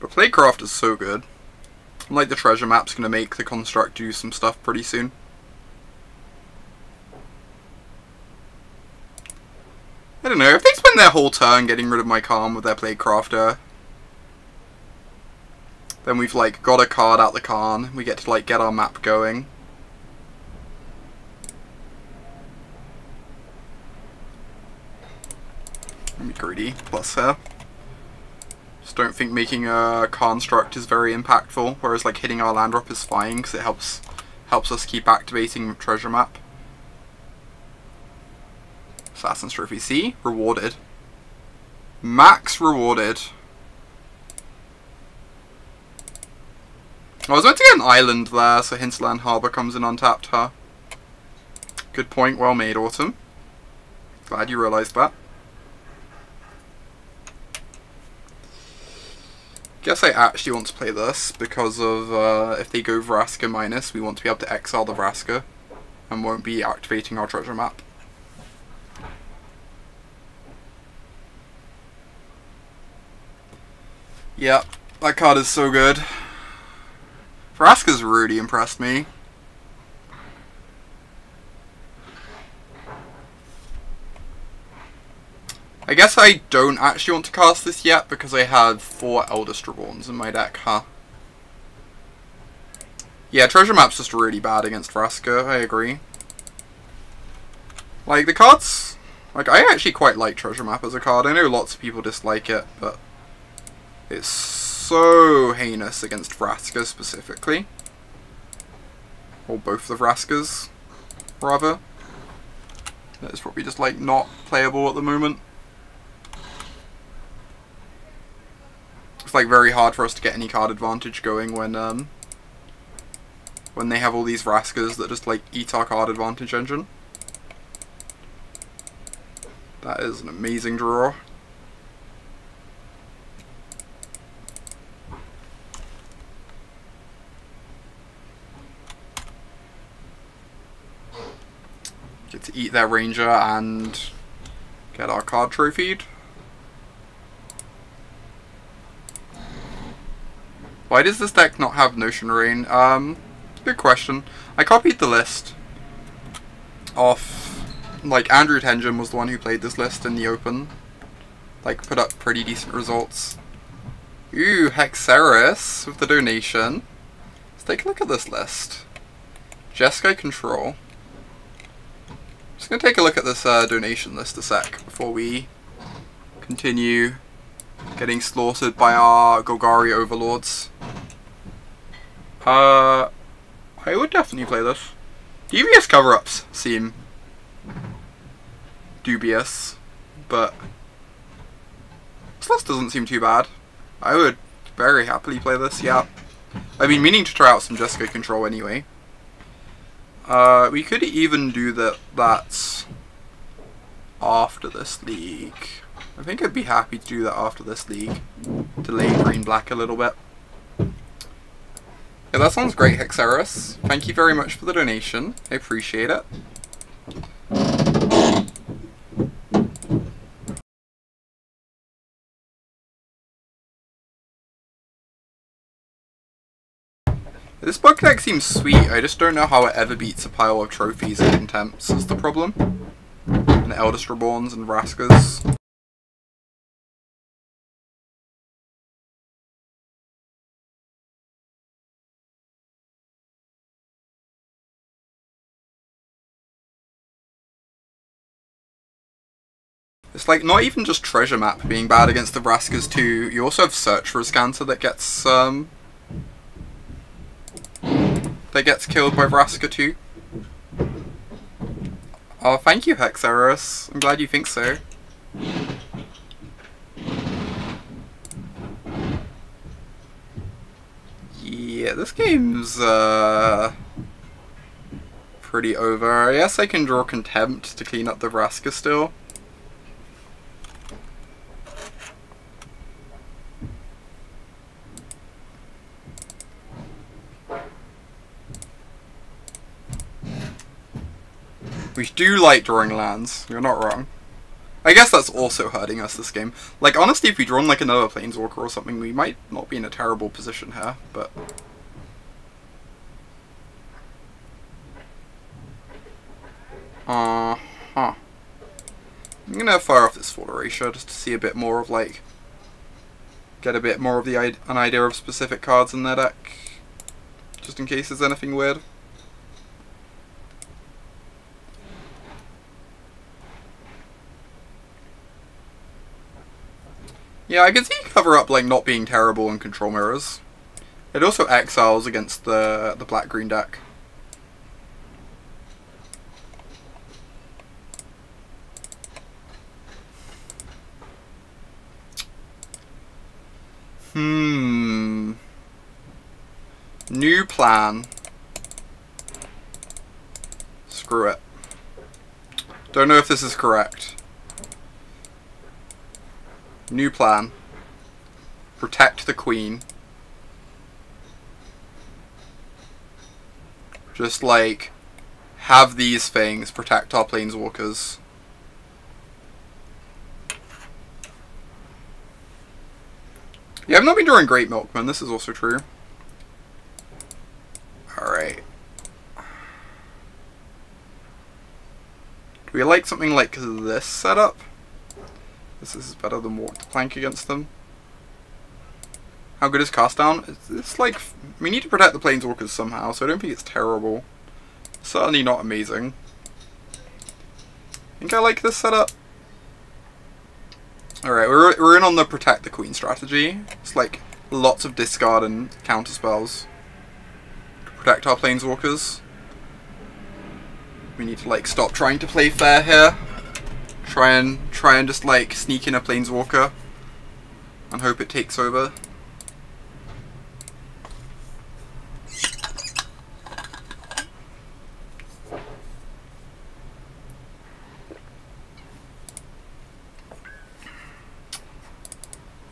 But Playcraft is so good. Like the treasure map's gonna make the construct do some stuff pretty soon. I don't know, if they spend their whole turn getting rid of my Khan with their Playcrafter, then we've like got a card out the Khan, we get to like get our map going. Let me greedy, plus here. Just don't think making a construct is very impactful, whereas like hitting our land drop is fine because it helps us keep activating treasure map. Assassin's Trophy C, rewarded. Max rewarded. I was meant to get an island there, so Hinterland Harbour comes in untapped, huh? Good point, well made, Autumn. Glad you realised that. Guess I actually want to play this because of if they go Vraska minus, we want to be able to exile the Vraska and won't be activating our treasure map. Yep, that card is so good. Vraska's really impressed me. I guess I don't actually want to cast this yet because I have 4 Eldest Reborns in my deck, huh? Yeah, treasure map's just really bad against Vraska, I agree. Like, the cards... Like, I actually quite like treasure map as a card. I know lots of people dislike it, but... It's so heinous against Vraska specifically. Or both the Vraskas, rather. It's probably just like not playable at the moment. It's like very hard for us to get any card advantage going when they have all these Vraskas that just like eat our card advantage engine. That is an amazing draw. Get to eat their ranger and get our card trophied. Why does this deck not have Notion Rain? Good question. I copied the list off, like, Andrew Tengen was the one who played this list in the open. Like, put up pretty decent results. Ooh, Hexeris with the donation. Let's take a look at this list. Jeskai Control. Just gonna take a look at this donation list a sec before we continue getting slaughtered by our Golgari overlords. I would definitely play this. Devious cover-ups seem dubious, but this list doesn't seem too bad. I would very happily play this, yeah. I've been meaning to try out some Jeskai control anyway. We could even do that after this league. I think I'd be happy to do that after this league. Delay green-black a little bit. Yeah, that sounds great, Hexeris. Thank you very much for the donation. I appreciate it. This bug deck seems sweet, I just don't know how it ever beats a pile of trophies and contempts is the problem. And Eldest Reborns and Vraskas. It's like not even just Treasure Map being bad against the Vraskas too, you also have Search for a Scanter that gets killed by Vraska too. Oh, thank you, Hexeris. I'm glad you think so. Yeah, this game's pretty over. I guess I can draw Contempt to clean up the Vraska still. We do like drawing lands, you're not wrong. I guess that's also hurting us this game. Like, honestly, if we drawn like another Planeswalker or something, we might not be in a terrible position here, but... I'm gonna fire off this Thought Erasure just to see a bit more of, like... Get a bit more of an idea of specific cards in their deck. Just in case there's anything weird. Yeah, I can see cover up like not being terrible in Control Mirrors. It also exiles against the black-green deck. New plan. Screw it. Don't know if this is correct. New plan. Protect the Queen. Just like have these things protect our Planeswalkers. Yeah, I've not been drawing Great Milkman, this is also true. Alright. Do we like something like this setup? This is better than Walk the Plank against them. How good is Cast Down? It's like, we need to protect the Planeswalkers somehow, so I don't think it's terrible. Certainly not amazing. I think I like this setup. Alright, we're in on the Protect the Queen strategy. It's like lots of discard and counter spells to protect our Planeswalkers. We need to like stop trying to play fair here. Try and just like sneak in a Planeswalker and hope it takes over.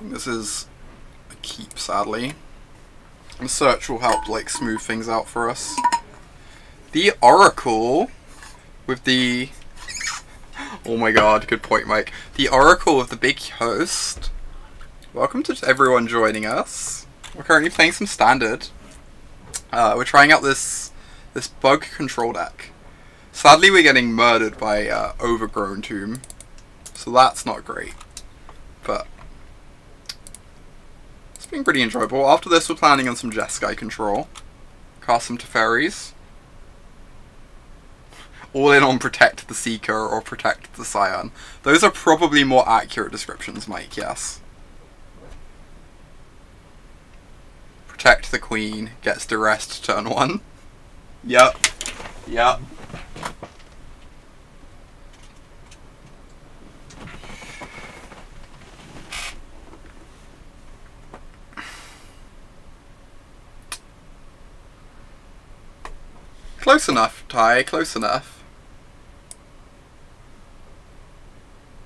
This is a keep, sadly. And Search will help like smooth things out for us. The Oracle with the... Oh my god, good point, Mike. The Oracle of the Big Host. Welcome to everyone joining us. We're currently playing some Standard. We're trying out this bug control deck. Sadly, we're getting murdered by Overgrown Tomb, so that's not great. But it's been pretty enjoyable. After this, we're planning on some Jeskai control. Cast some Teferis. All in on Protect the Seeker or Protect the Scion. Those are probably more accurate descriptions, Mike, yes. Protect the Queen, gets duressed turn 1. Yep. Yep. Close enough, Ty, close enough.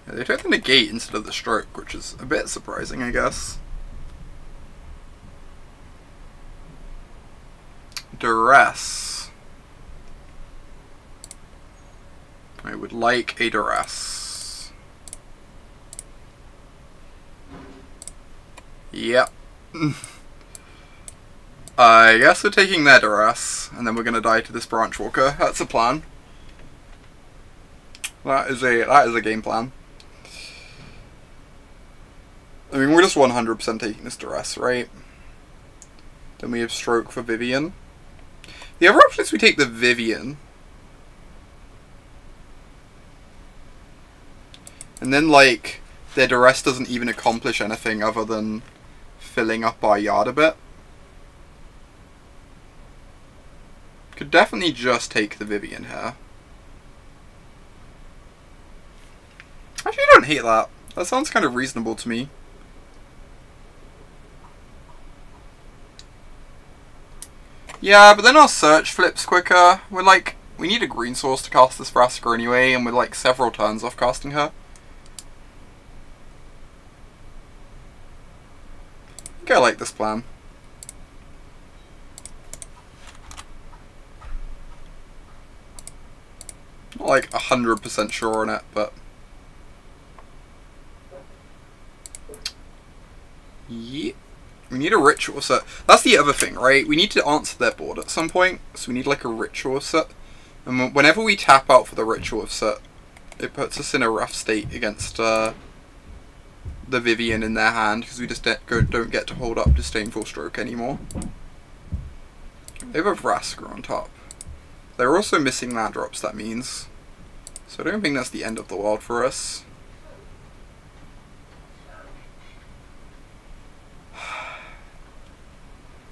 Yeah, they took the negate instead of the stroke, which is a bit surprising, I guess. Duress. I would like a Duress. Yep. I guess we're taking their Duress, and then we're gonna die to this Branchwalker. That's a plan. That is a game plan. I mean, we're just 100% taking this Duress, right? Then we have Stroke for Vivian. The other option is we take the Vivian. And then, like, their Duress doesn't even accomplish anything other than filling up our yard a bit. Could definitely just take the Vivian here. Actually, I don't hate that. That sounds kind of reasonable to me. Yeah, but then our search flips quicker. We're like, we need a green source to cast this Vraska anyway, and we're like several turns off casting her. I think I like this plan. Not like 100% sure on it, but yeah. We need a ritual set. That's the other thing, right? We need to answer their board at some point, so we need like a ritual set. And whenever we tap out for the ritual set, it puts us in a rough state against the Vivian in their hand, because we just don't get to hold up Disdainful Stroke anymore. They have a Vraska on top. They're also missing land drops, that means. So I don't think that's the end of the world for us.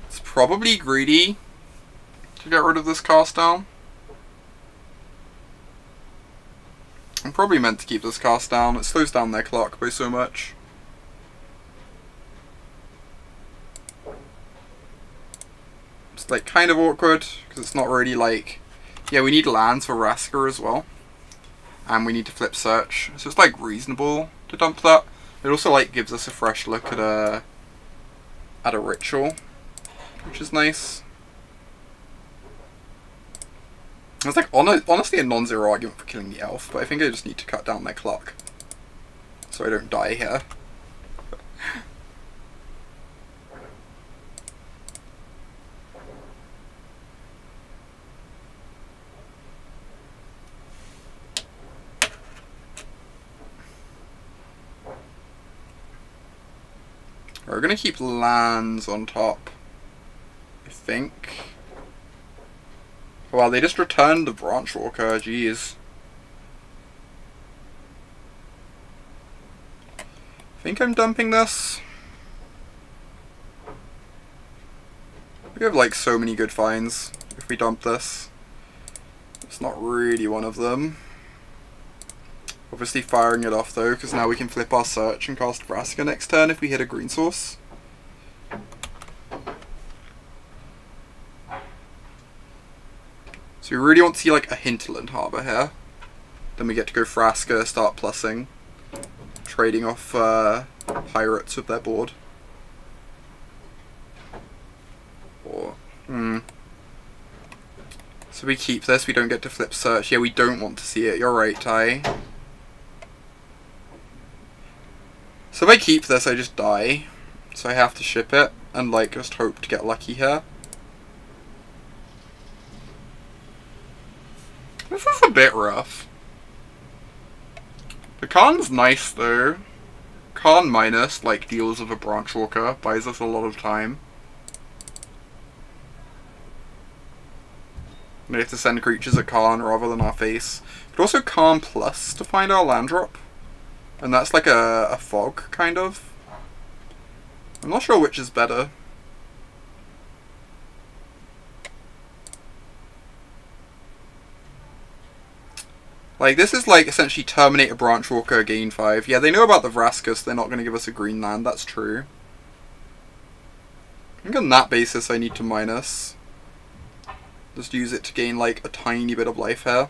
It's probably greedy to get rid of this cast down. I'm probably meant to keep this cast down. It slows down their clock by so much. It's like kind of awkward because it's not really like, yeah, we need lands for Vraska as well, and we need to flip search, so it's like reasonable to dump that. It also like gives us a fresh look at a ritual, which is nice. It's like honestly a non-zero argument for killing the elf, but I think I just need to cut down their clock so I don't die here. We're gonna keep lands on top, I think. Well, they just returned the Branchwalker, jeez. I think I'm dumping this. We have like so many good finds if we dump this. It's not really one of them. Obviously firing it off though, because now we can flip our search and cast Vraska next turn if we hit a green source. So we really want to see like a Hinterland Harbour here. Then we get to go Vraska, start plussing, trading off pirates with their board. Or, So we keep this, we don't get to flip search. Yeah, we don't want to see it, you're right, Ty. So if I keep this, I just die. So I have to ship it, and like just hope to get lucky here. This is a bit rough. The Khan's nice though. Khan minus, like, deals with a Branchwalker, buys us a lot of time. We have to send creatures at Khan rather than our face. But also Khan plus to find our land drop. And that's like a fog, kind of. I'm not sure which is better. Like, this is like essentially terminate a Branchwalker, gain 5. Yeah, they know about the Vraska, so they're not going to give us a green land, that's true. I think on that basis I need to minus. Just use it to gain like a tiny bit of life here.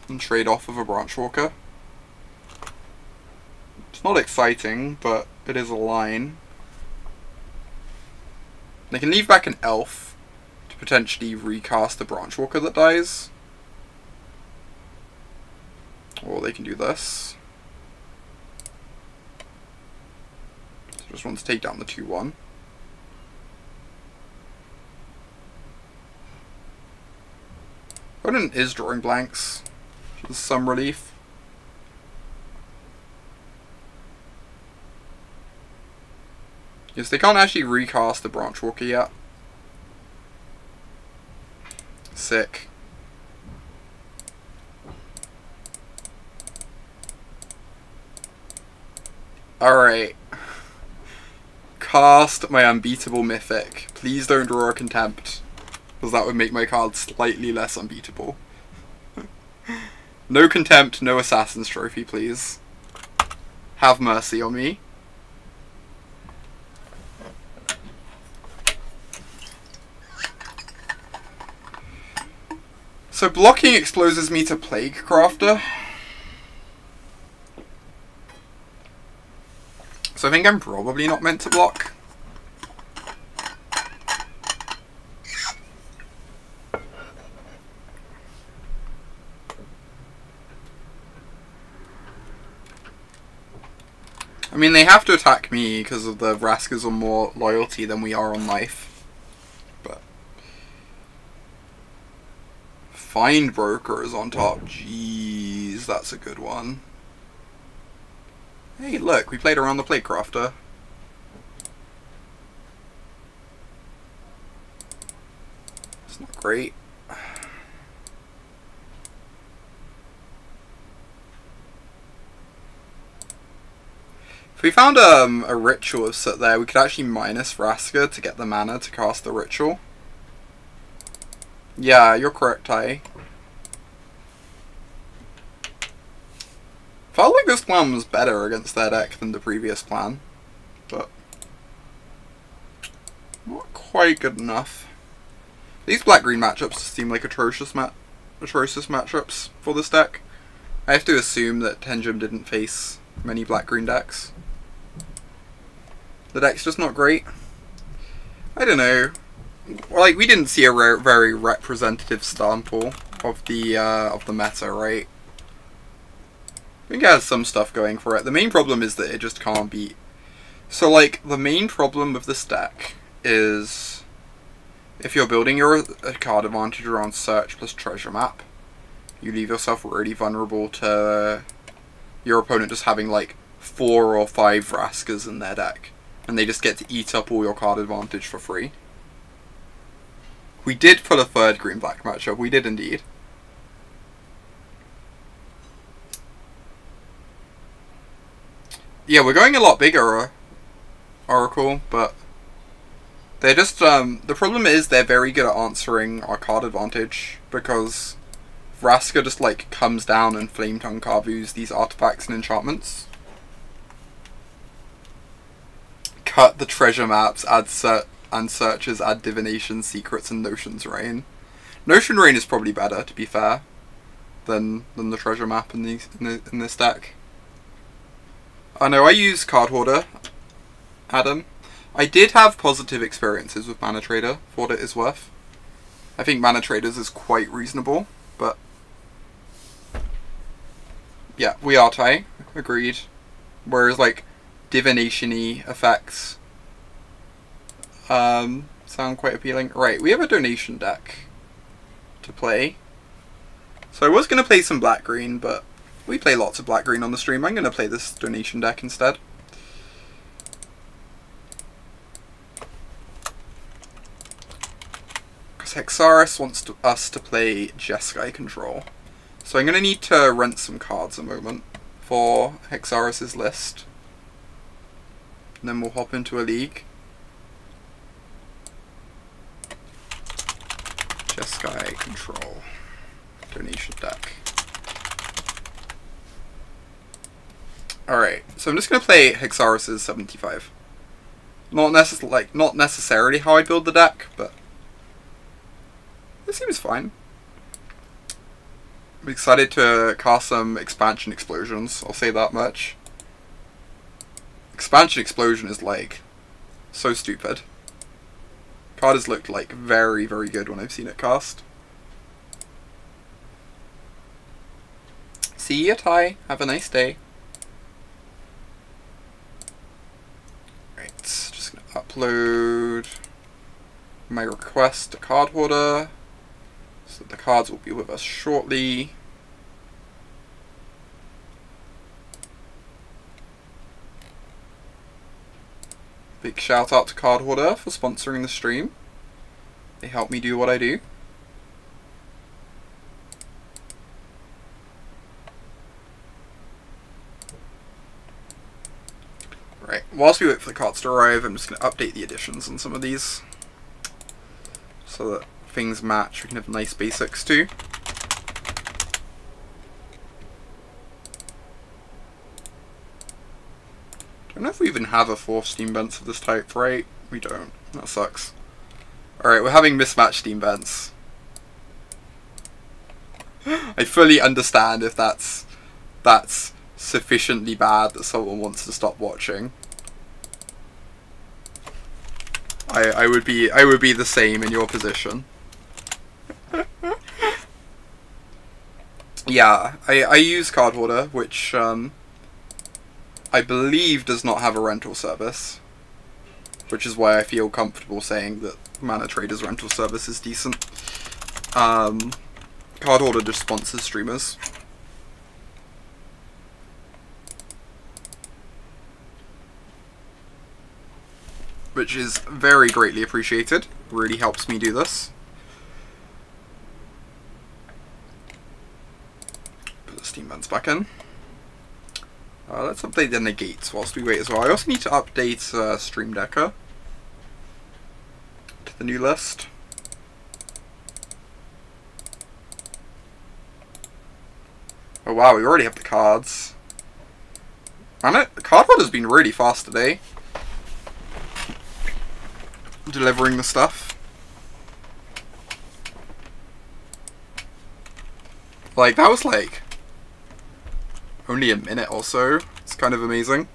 And trade off of a Branchwalker. It's not exciting, but it is a line. They can leave back an elf to potentially recast the Branchwalker that dies. Or they can do this. So just want to take down the 2/1. Opponent is drawing blanks, which is some relief. Yes, they can't actually recast the Branchwalker yet. Sick. Alright. Cast my unbeatable mythic. Please don't draw a Contempt, because that would make my card slightly less unbeatable. No Contempt, no Assassin's Trophy, please. Have mercy on me. So blocking exposes me to Plague Crafter. So I think I'm probably not meant to block. I mean, they have to attack me because of the Vraska's on more loyalty than we are on life. But Find Broker is on top. Jeez, that's a good one. Hey, look, we played around the Plague Crafter. It's not great. If we found a ritual set there, we could actually minus Vraska to get the mana to cast the ritual. Yeah, you're correct, Ty. Felt like this plan was better against their deck than the previous plan, but not quite good enough. These black-green matchups seem like atrocious matchups for this deck. I have to assume that Tenjum didn't face many black-green decks. The deck's just not great. I don't know. Like, we didn't see a very representative sample of the meta, right? I think it has some stuff going for it. The main problem is that it just can't beat. So, like, the main problem with this deck is if you're building your card advantage around Search plus Treasure Map, you leave yourself really vulnerable to your opponent just having, like, 4 or 5 Vraskas in their deck. And they just get to eat up all your card advantage for free. We did put a third green-black matchup. We did indeed. Yeah, we're going a lot bigger, Oracle, but they're just, the problem is they're very good at answering our card advantage, because Vraska just, like, comes down and Flame Tongue Carvus these artifacts and enchantments. Cut the treasure maps, add searches, add divination, secrets, and Notion's Rain. Notion Rain is probably better, to be fair, than the treasure map in this deck. I know I use Card Hoarder, Adam. I did have positive experiences with Mana Trader, for what it is worth. I think Mana Traders is quite reasonable, but yeah, we are Ty, agreed. Whereas, like, divination-y effects sound quite appealing. Right, we have a donation deck to play. So I was going to play some black-green, but we play lots of black-green on the stream. I'm going to play this donation deck instead. Because Hexaris wants us to play Jeskai Control. So I'm going to need to rent some cards a moment for Hexaris' list. And then we'll hop into a league. Jeskai Control. Donation deck. Alright, so I'm just going to play Hexaris' 75. Not necessarily how I build the deck, but it seems fine. I'm excited to cast some Expansion Explosions, I'll say that much. Expansion Explosion is like so stupid. Card has looked like very, very good when I've seen it cast. See ya, Ty. Have a nice day. Right, just gonna upload my request to Card Hoarder, so that the cards will be with us shortly. Big shout out to Card Hoarder for sponsoring the stream. They help me do what I do. Right, whilst we wait for the cards to arrive, I'm just going to update the additions on some of these, so that things match. We can have nice basics too. I don't know if we even have a 4th Steam Vents of this type, right? We don't. That sucks. Alright, we're having mismatched Steam Vents. I fully understand if that's sufficiently bad that someone wants to stop watching. I would be the same in your position. Yeah, I use Card Hoarder, which I believe does not have a rental service, which is why I feel comfortable saying that Mana Trader's rental service is decent. Card Hoarder just sponsors streamers. Which is very greatly appreciated. Really helps me do this. Put the Steam Vents back in. Let's update the negates whilst we wait as well. I also need to update Stream Decker to the new list. Oh wow, we already have the cards. Man, the Card Hoarder's been really fast today. Delivering the stuff. Like, that was like only a minute or so. It's kind of amazing.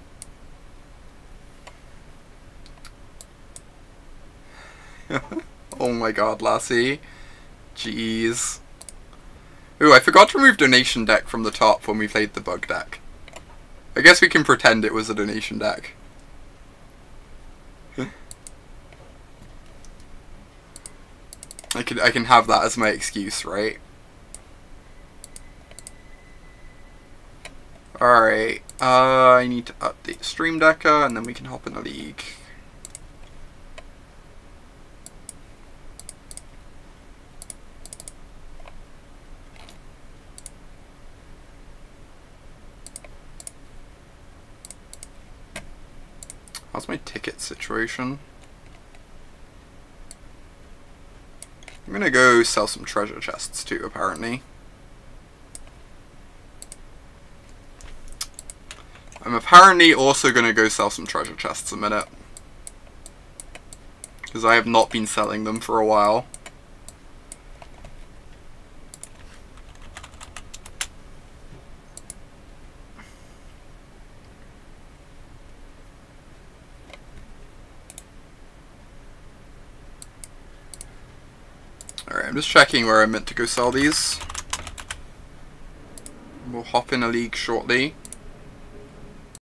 Oh my god, Lassie. Jeez. Ooh, I forgot to remove Donation Deck from the top when we played the Bug deck. I guess we can pretend it was a Donation deck. I can have that as my excuse, right? Alright, I need to update Stream Decker and then we can hop in a league. How's my ticket situation? I'm gonna go sell some treasure chests too, apparently. I'm apparently also gonna go sell some treasure chests a minute, because I have not been selling them for a while. Alright, I'm just checking where I'm meant to go sell these. We'll hop in a league shortly.